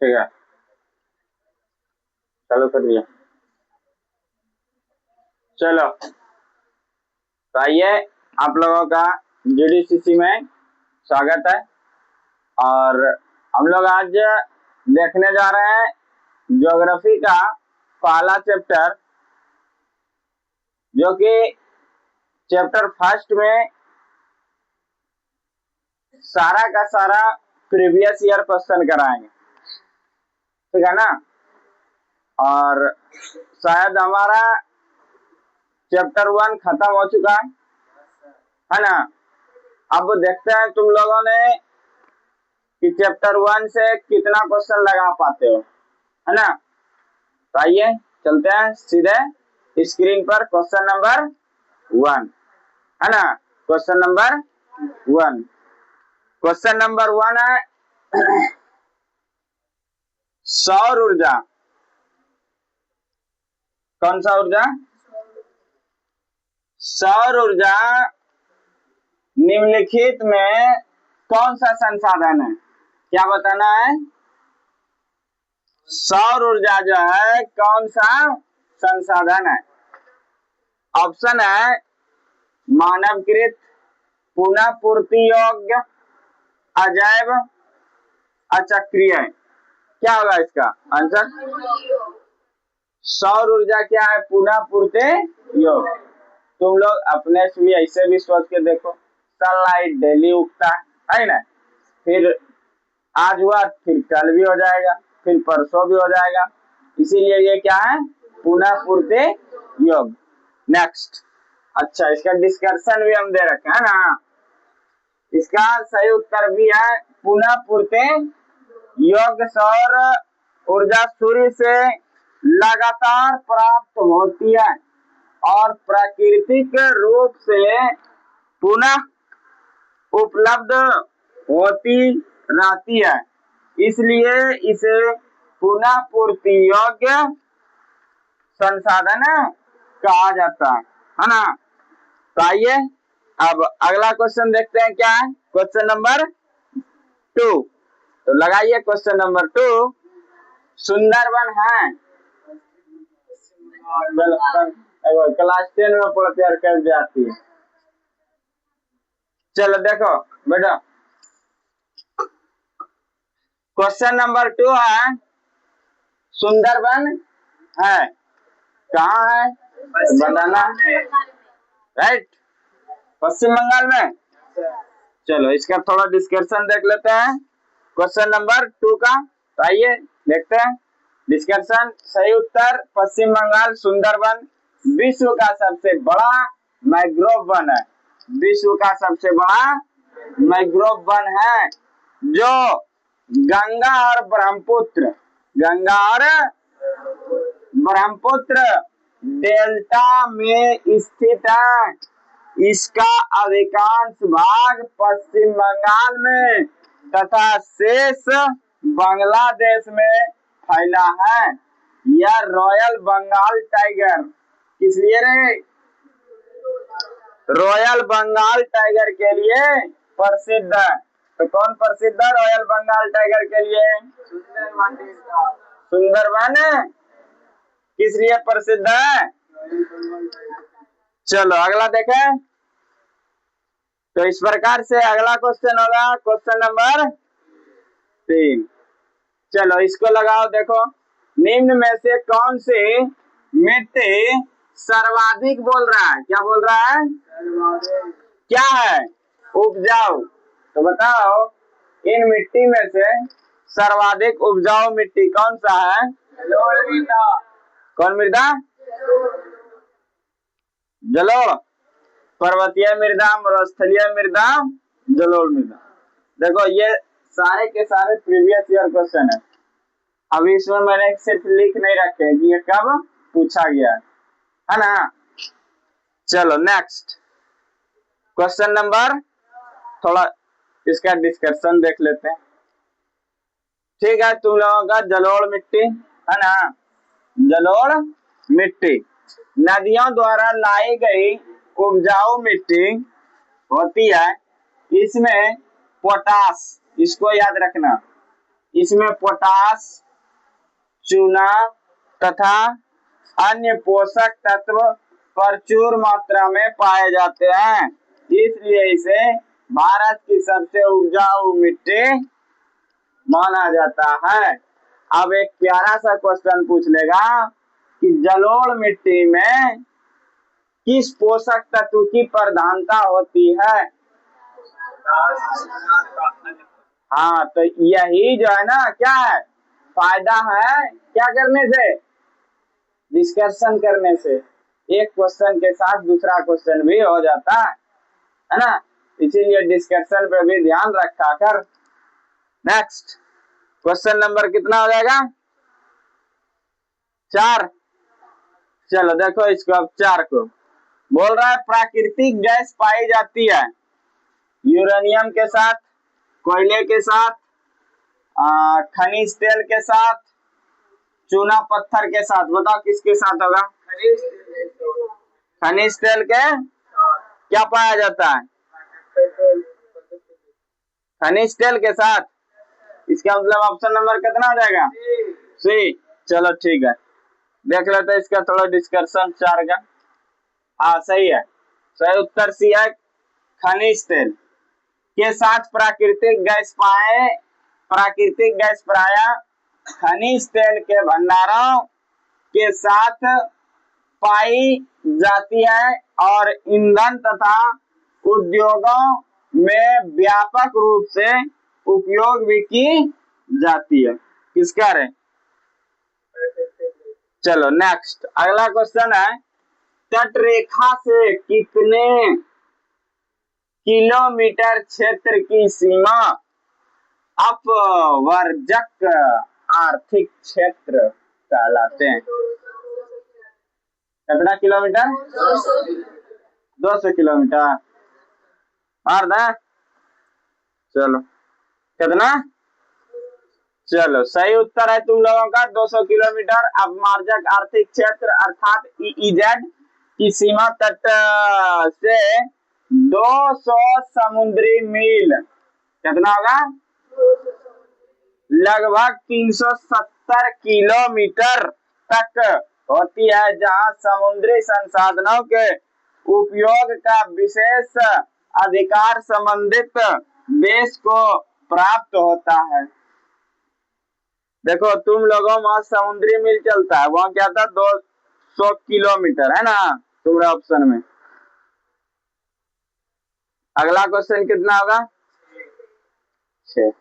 ठीक है, चालू कर दिया। चलो तो आइए, आप लोगों का जीडीसीसी में स्वागत है। और हम लोग आज देखने जा रहे हैं ज्योग्राफी का पहला चैप्टर, जो कि चैप्टर फर्स्ट में सारा का सारा प्रीवियस ईयर क्वेश्चन कराएंगे, ठीक है ना। और शायद हमारा चैप्टर 1 खत्म हो चुका है ना। अब देखते हैं तुम लोगों ने कि चैप्टर 1 से कितना क्वेश्चन लगा पाते हो, है ना। तो आइए चलते हैं सीधे स्क्रीन पर। क्वेश्चन नंबर 1, है ना। क्वेश्चन नंबर 1, क्वेश्चन नंबर 1 है सौर ऊर्जा। कौन सा ऊर्जा? सौर ऊर्जा निम्नलिखित में कौन सा संसाधन है? क्या बताना है? सौर ऊर्जा जो है कौन सा संसाधन है? ऑप्शन है मानवकृत, पुनः पूर्ति योग्य, अजैव, अचक्रीय। क्या होगा इसका आंसर? सौर ऊर्जा क्या है? पुनः पूर्ति योग्य। तुम लोग अपने से भी ऐसे भी सोच के देखो, सनलाइट डेली उगता है ना, फिर आज हुआ फिर कल भी हो जाएगा, फिर परसों भी हो जाएगा, इसीलिए ये क्या है? पुनः पूर्ति योग्य। नेक्स्ट, अच्छा इसका डिस्कशन भी हम दे रखे हैं ना। इसका सही उत्तर भी है पुनः पूर्ति योग्य सौर ऊर्जा सूर्य से लगातार प्राप्त होती है और प्राकृतिक रूप से पुनः उपलब्ध होती रहती है, इसलिए इसे पुनः पूर्ति योग्य संसाधन कहा जाता है ना। तो आइए अब अगला क्वेश्चन देखते हैं क्या है। क्वेश्चन नंबर 2, तो लगाइए क्वेश्चन नंबर 2। सुंदरबन है, क्लास 10 में पढ़ते हैं कर जाती है। चलो देखो बेटा, क्वेश्चन नंबर 2 है सुंदरबन है, कहाँ है? बताना, राइट, पश्चिम बंगाल में। चलो इसका थोड़ा डिस्कशन देख लेते हैं क्वेश्चन नंबर 2 का। तो आइए देखते हैं डिस्कशन। सही उत्तर पश्चिम बंगाल सुंदरबन विश्व का सबसे बड़ा मैंग्रोव वन है। विश्व का सबसे बड़ा मैंग्रोव वन है, जो गंगा और ब्रह्मपुत्र डेल्टा में स्थित है। इसका अधिकांश भाग पश्चिम बंगाल में तथा शेष बांग्लादेश में फैला है। यह रॉयल बंगाल टाइगर किस लिए रे? रॉयल बंगाल टाइगर के लिए प्रसिद्ध है। तो कौन प्रसिद्ध है रॉयल बंगाल टाइगर के लिए? सुंदरबन किस लिए प्रसिद्ध है? चलो अगला देखें। तो इस प्रकार से अगला क्वेश्चन होगा क्वेश्चन नंबर 3। चलो इसको लगाओ, देखो निम्न में से कौन सी मिट्टी सर्वाधिक बोल रहा है? क्या बोल रहा है? क्या है? उपजाऊ। तो बताओ इन मिट्टी में से सर्वाधिक उपजाऊ मिट्टी कौन सा है? कौन मृदा? जलोढ़, पर्वतीय मृदा, मरुस्थलीय मृदा, जलोढ़ मृदा। देखो ये सारे के सारे प्रीवियस ईयर क्वेश्चन है। अभी इसमें मैंने सिर्फ लिख नहीं रखे कि ये कब पूछा गया है ना। चलो नेक्स्ट क्वेश्चन नंबर, थोड़ा इसका डिस्कशन देख लेते हैं। ठीक है, तुम लोगों का जलोढ़ मिट्टी है ना। जलोढ़ मिट्टी नदियों द्वारा लाई गई उपजाऊ मिट्टी होती है। इसमें पोटास, इसको याद रखना, इसमें पोटास, चूना तथा अन्य पोषक तत्व प्रचुर मात्रा में पाए जाते हैं, इसलिए इसे भारत की सबसे उपजाऊ मिट्टी माना जाता है। अब एक प्यारा सा क्वेश्चन पूछ लेगा कि जलोढ़ मिट्टी में किस पोषक तत्व की प्रधानता होती है? हाँ, तो यही जो है ना, क्या है फायदा है क्या करने से, डिस्कशन करने से। एक क्वेश्चन के साथ दूसरा क्वेश्चन भी हो जाता है ना, इसीलिए डिस्कशन पे भी ध्यान रखा कर। नेक्स्ट क्वेश्चन नंबर कितना हो जाएगा? 4। चलो देखो इसको, अब 4 को बोल रहा है प्राकृतिक गैस पाई जाती है यूरेनियम के साथ, कोयले के साथ, खनिज तेल के साथ, चूना पत्थर के साथ। बताओ किसके साथ होगा? खनिज तेल के क्या पाया जाता है? खनिज तेल के साथ। इसका मतलब ऑप्शन नंबर कितना आ जाएगा? सी। चलो ठीक है, देख लेते हैं इसका थोड़ा डिस्कशन 4 का। हाँ सही है, सही उत्तर सी है, खनिज तेल के साथ प्राकृतिक गैस पाया खनिज तेल के भंडारों के साथ पाई जाती है और ईंधन तथा उद्योगों में व्यापक रूप से उपयोग भी की जाती है। किसका रे? चलो नेक्स्ट अगला क्वेश्चन है, तट रेखा से कितने किलोमीटर क्षेत्र की सीमा अपवर्जक आर्थिक क्षेत्र कहलाते हैं? कितना किलोमीटर? 200 किलोमीटर। और चलो कितना? चलो सही उत्तर है तुम लोगों का 200 किलोमीटर अपमार्जक आर्थिक क्षेत्र अर्थात ईईजेड की सीमा तट से 200 समुद्री मील, कितना होगा? लगभग 370 किलोमीटर तक होती है, जहां समुद्री संसाधनों के उपयोग का विशेष अधिकार संबंधित देश को प्राप्त होता है। देखो तुम लोगों वहां समुद्री मील चलता है, वहां क्या था? 200 किलोमीटर है ना तुम्हारे ऑप्शन में। अगला क्वेश्चन कितना होगा? 6।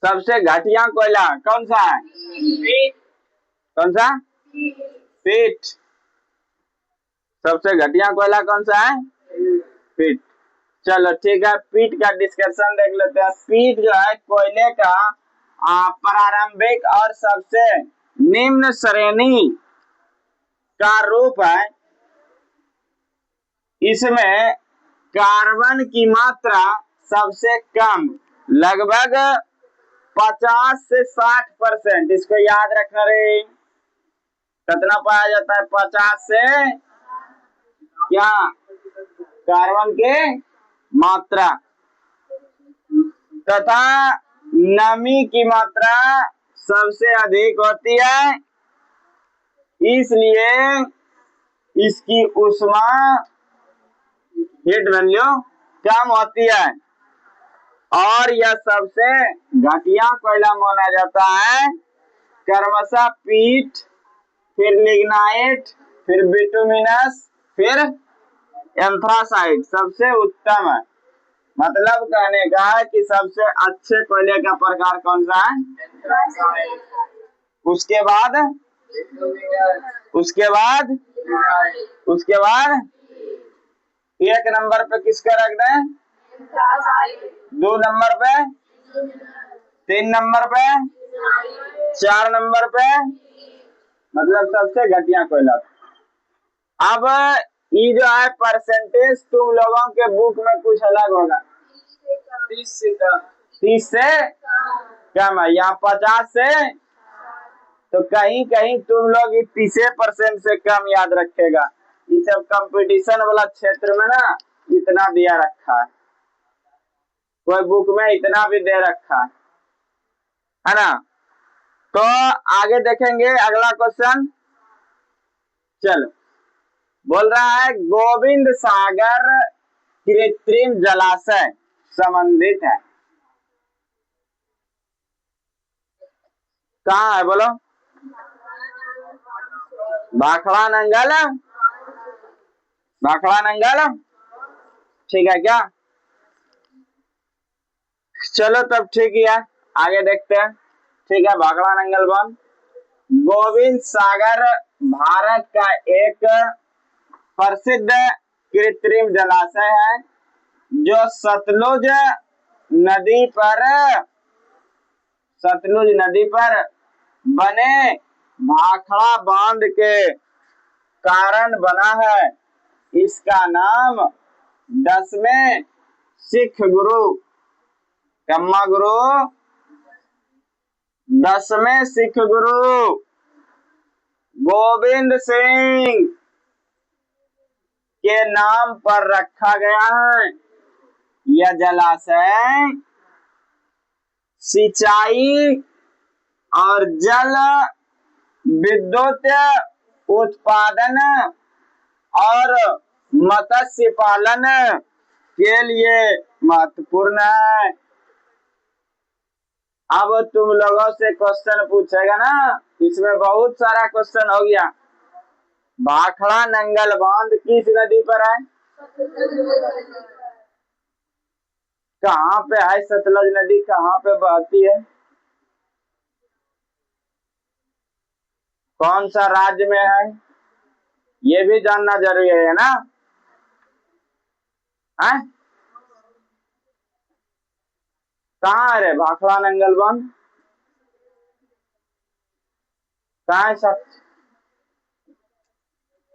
सबसे घटिया कोयला कौन सा है? कौन सा? पीट। सबसे घटिया कोयला कौन सा है? पीट। चलो ठीक है, पीट का डिस्कशन देख लेते हैं। पीट जो है कोयले का प्रारंभिक और सबसे निम्न श्रेणी का रूप है। इसमें कार्बन की मात्रा सबसे कम, लगभग 50 से 60%। इसको याद रखना रे, कितना पाया जाता है? 50 से क्या कार्बन के मात्रा, तथा नमी की मात्रा सबसे अधिक होती है, इसलिए इसकी ऊष्मा हीट वैल्यू कम होती है और यह सबसे घटिया कोयला माना जाता है। क्रमशः पीट, फिर लिग्नाइट, फिर बिटुमिनस, फिर एंथ्रासाइट सबसे उत्तम है। मतलब कहने का है कि सबसे अच्छे कोयले का प्रकार कौन सा है? उसके बाद एक नंबर पे किसका रख दें? 2 नंबर पे, 3 नंबर पे, 4 नंबर पे, मतलब सबसे घटिया कोयला। अब ये जो है परसेंटेज तुम लोगों के बुक में कुछ अलग होगा, 30 से कम है, यहाँ 50 से, तो कहीं कहीं तुम लोग 30% से कम याद रखेगा। ये सब कंपटीशन वाला क्षेत्र में ना इतना दिया रखा है, कोई बुक में इतना भी दे रखा है। है ना। तो आगे देखेंगे अगला क्वेश्चन। चलो, बोल रहा है गोविंद सागर कृत्रिम जलाशय संबंधित है, कहाँ है बोलो? भाखड़ा नंगल, भाखड़ा नंगल, ठीक है क्या? चलो तब ठीक है, आगे देखते हैं। ठीक है, भाखड़ा नंगल वन। गोविंद सागर भारत का एक प्रसिद्ध कृत्रिम जलाशय है जो सतलुज नदी पर बने भाखड़ा बांध के कारण बना है। इसका नाम 10वें सिख गुरु, कम्मा गुरु, 10वें सिख गुरु गोविंद सिंह के नाम पर रखा गया है। यह जलाशय सिंचाई और जल विद्युत उत्पादन और मत्स्य पालन के लिए महत्वपूर्ण है। अब तुम लोगों से क्वेश्चन पूछेगा ना, इसमें बहुत सारा क्वेश्चन हो गया। भाखड़ा नंगल बांध किस नदी पर है? कहाँ पे है सतलुज नदी, कहाँ पे बहती है, कौन सा राज्य में है, ये भी जानना जरूरी है ना। है कहाँ है रे भाखड़ा नंगल बांध, कहाँ है सब?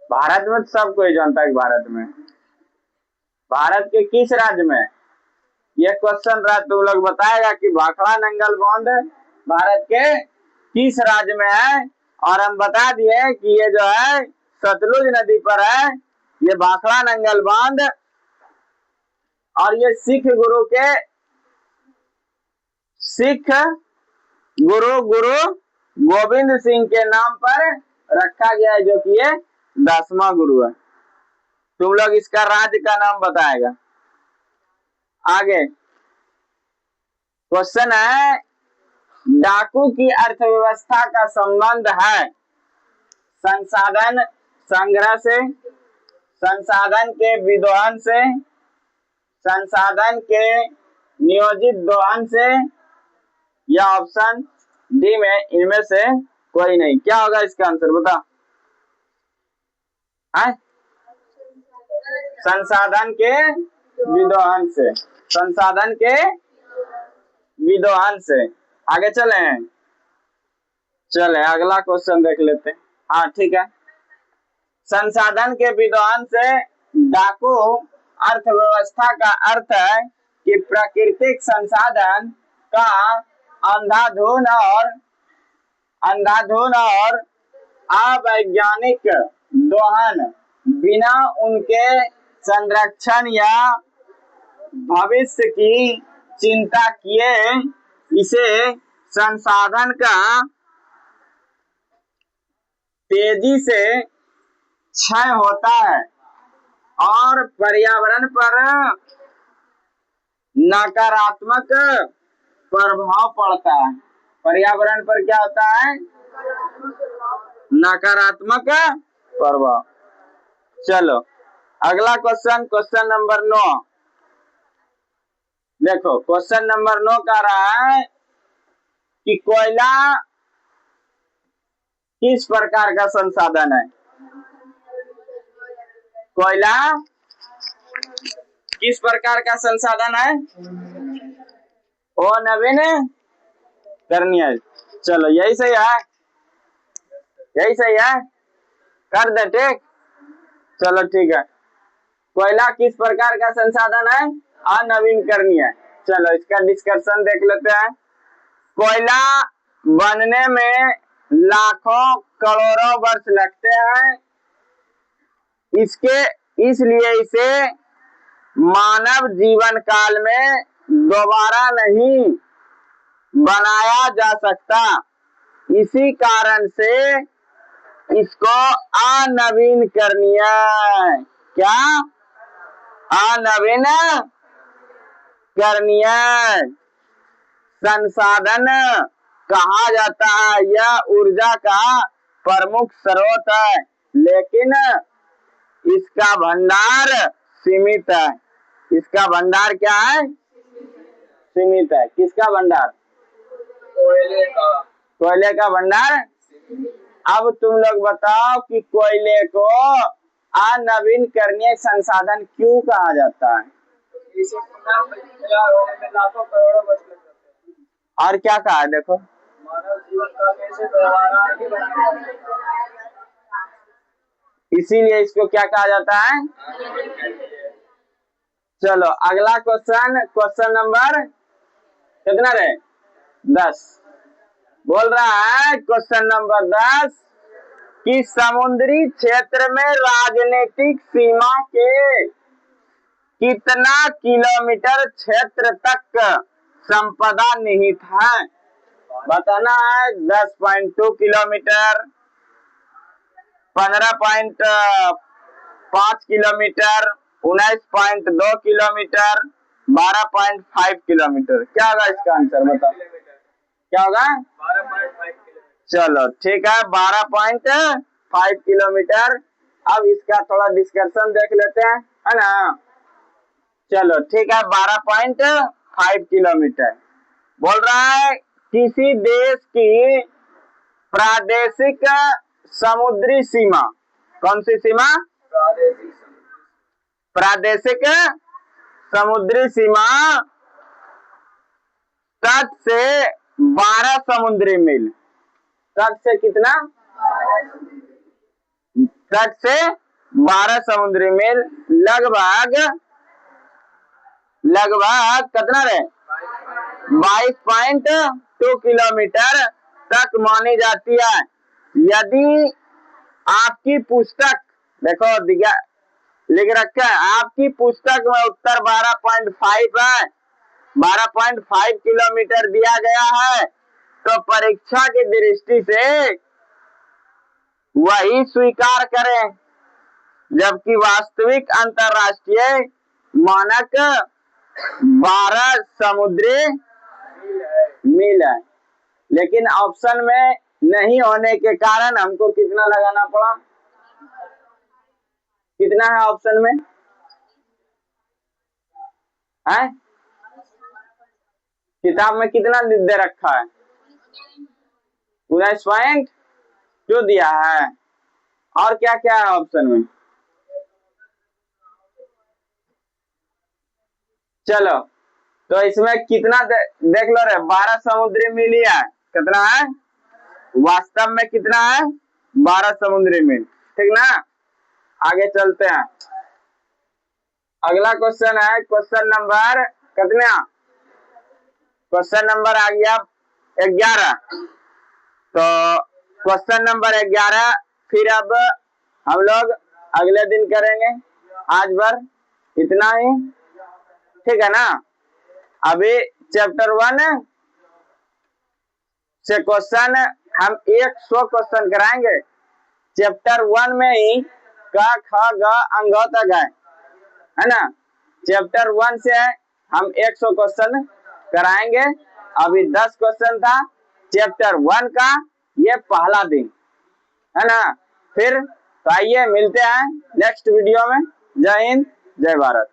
भारत में सब कोई जानता है। भारत के किस राज्य में? ये क्वेश्चन तुम लोग बताएगा कि भाखड़ा नंगल बांध भारत के किस राज्य में है। और हम बता दिए कि ये जो है सतलुज नदी पर है, ये भाखड़ा नंगल बांध। और ये सिख गुरु गोविंद सिंह के नाम पर रखा गया है, जो कि ये 10वां गुरु है। तुम लोग इसका राज्य का नाम बताएगा। आगे क्वेश्चन है, डाकू की अर्थव्यवस्था का संबंध है संसाधन संग्रह से, संसाधन के विदोहन से, संसाधन के नियोजित दोहन से, या ऑप्शन डी में इनमें से कोई नहीं। क्या होगा इसका आंसर बता? संसाधन के विदोहन से, संसाधन के विदोहन से। आगे चले अगला क्वेश्चन देख लेते हैं। हाँ ठीक है, संसाधन के विदोहन से डाकू अर्थव्यवस्था का अर्थ है कि प्राकृतिक संसाधन का अंधाधुन और अवैज्ञानिक दोहन बिना उनके संरक्षण या भविष्य की चिंता किए इसे संसाधन का तेजी से क्षय होता है और पर्यावरण पर नकारात्मक प्रभाव पड़ता है। पर्यावरण पर क्या होता है? नकारात्मक प्रभाव। चलो अगला क्वेश्चन नंबर 9 देखो। क्वेश्चन नंबर 9 कह रहा है कि कोयला किस प्रकार का संसाधन है? कोयला किस प्रकार का संसाधन है? ओ नवीन करनी है। चलो यही सही है, कर दे ठीक। चलो ठीक है, कोयला किस प्रकार का संसाधन है? अनवीनकरणीय। चलो इसका डिस्कशन देख लेते हैं। कोयला बनने में लाखों करोड़ों वर्ष लगते हैं, इसलिए इसे मानव जीवन काल में दोबारा नहीं बनाया जा सकता। इसी कारण से इसको अनवीनकरणीय, क्या अनवीनकरणीय संसाधन कहा जाता है। यह ऊर्जा का प्रमुख स्रोत है, लेकिन इसका भंडार सीमित है। इसका भंडार क्या है? सीमित है। किसका भंडार? कोयले का भंडार। अब तुम लोग बताओ कि कोयले को अनवीनकरणीय संसाधन क्यों कहा जाता है? और क्या कहा है देखो, मानव जीवन का कैसे व्यवहार इसीलिए इसको क्या कहा जाता है? चलो अगला क्वेश्चन, क्वेश्चन नंबर कितना रहे? 10 बोल रहा है। क्वेश्चन नंबर 10 कि समुद्री क्षेत्र में राजनीतिक सीमा के कितना किलोमीटर क्षेत्र तक संपदा निहित है? बताना है। 10.2 किलोमीटर, 15.5 किलोमीटर, 19.2 किलोमीटर, 12.5 किलोमीटर। क्या होगा इसका आंसर? बताओ क्या होगा? 12.5 चलो ठीक है, 12.5 किलोमीटर। अब इसका थोड़ा डिस्कशन देख लेते हैं, है ना। चलो ठीक है, 12.5 किलोमीटर बोल रहा है। किसी देश की प्रादेशिक समुद्री सीमा, कौन सी सीमा? प्रादेशिक समुद्री सीमा तट से 12 समुद्री मील। तट से कितना? तट से 12 समुद्री मील, लगभग कितना रहे? 22.2 किलोमीटर तक मानी जाती है। यदि आपकी पुस्तक देखो लिख रखा है, आपकी पुस्तक में उत्तर 12.5 है, 12.5 किलोमीटर दिया गया है, तो परीक्षा की दृष्टि से वही स्वीकार करें, जबकि वास्तविक अंतरराष्ट्रीय मानक 12 समुद्री मील है। लेकिन ऑप्शन में नहीं होने के कारण हमको कितना लगाना पड़ा? कितना है ऑप्शन में? है किताब में कितना दे रखा है? 19.2 दिया है। और क्या क्या है ऑप्शन में? चलो तो इसमें कितना देख लो रे, 12 समुद्री मील ही है। कितना है वास्तव में? कितना है? 12 समुद्री मील, ठीक ना। आगे चलते हैं। अगला क्वेश्चन है क्वेश्चन नंबर कितना? क्वेश्चन नंबर आ गया 11। तो क्वेश्चन नंबर 11 फिर अब हम लोग अगले दिन करेंगे। आज भर इतना ही, ठीक है ना। अभी चैप्टर 1 से क्वेश्चन हम 100 क्वेश्चन कराएंगे। चैप्टर 1 में ही क ख ग अंग तक है ना। चैप्टर 1 से हम 100 क्वेश्चन कराएंगे। अभी 10 क्वेश्चन था चैप्टर 1 का, ये पहला दिन है ना। फिर तो आइए मिलते हैं नेक्स्ट वीडियो में। जय हिंद, जय भारत।